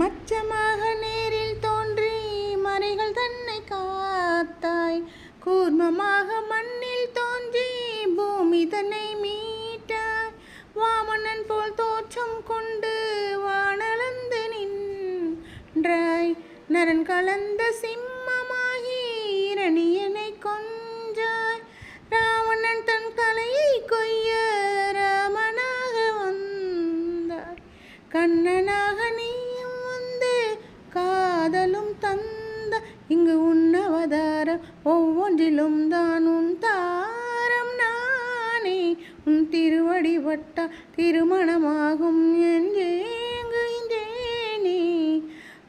மச்சமாக நேரில் தோன்றி மறைகள் தன்னை காத்தாய். கூர்மமாக மண்ணில் தோன்றி பூமி தன்னை மீட்டாய். வாமனன் போல் தோற்றம் கொண்டு வானளந்து நின்றாய். நரன் கலந்த சிம்மமாகி இரணியனை கொன்றாய். ராவணன் தன் தலையை கொய்ய ராமனாக வந்தாய். கண்ணனாக நீயும் வந்து காதலும் தந்த. இங்கு உன் அவதாரம் ஒவ்வொன்றிலும் தான் உன் தாரம். நானே உன் திருவடி பட்ட திருமணமாகும் என்றேங்குகின்றேனே.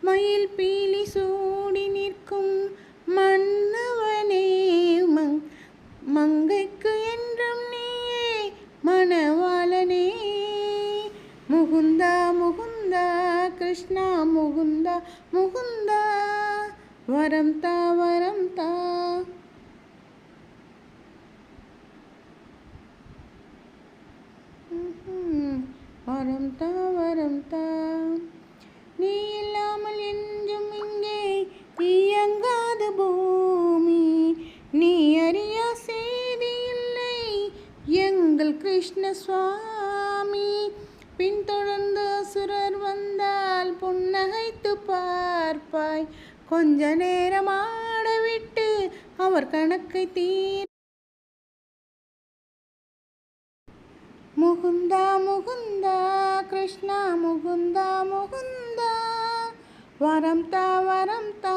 மயில் பீலி சூடி நிற்கும் மன்னவனே, மங்கைக்கு என்றும் நீயே மணவாளனே. முகுந்தா முகுந்தா கிருஷ்ணா முகுந்தா முகுந்தா, வரம் தா வரம் தா. வரம் தா வரம் தா. நீ இல்லாமல் என்றும் இங்கே இயங்காத பூமி. நீ அறியா செய்தி இல்லை எங்கள் கிருஷ்ண சுவாமி. பின்தொடர்ந்து அசுரர் வந்தால் புன்னகைத்து பார்ப்பாய். கொஞ்ச நேரம் ஆடவிட்டு அவர் கணக்கை தீர். முகுந்தா முகுந்தா கிருஷ்ணா முகுந்தா முகுந்தா, வரம் தா வரம் தா.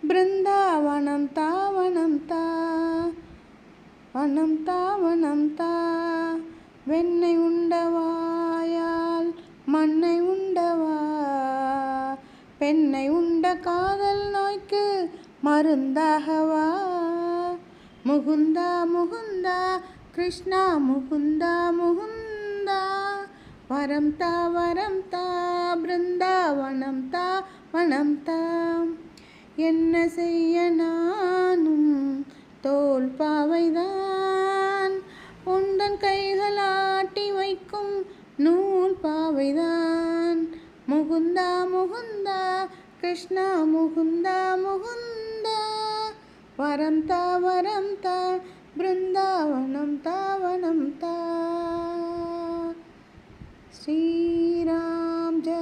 பிருந்தாவனம் தா வனம் தா, வனம் தா வனம் தா. வெண்ணை உண்டவாயால் மண்ணை உண்டவா, பெண்ணை உண்ட காதல் நோய்க்கு மருந்தாகவா. முகுந்தா முகுந்தா கிருஷ்ணா முகுந்தா முகுந்தா, வரம் தா வரம் தா. பிருந்தாவனம் தா வனம் தா. என்ன செய்ய நானும் தோல் பாவைதான், உந்தன் கைகள் ஆட்டி வைக்கும் நூல் பாவைதான். முகுந்தா முகுந்தா கிருஷ்ணா முகுந்தா முகுந்தா, வரம் தா வரம் தா. பிருந்தாவனம் தா வனம் தா. ஸ்ரீராம் ஜெய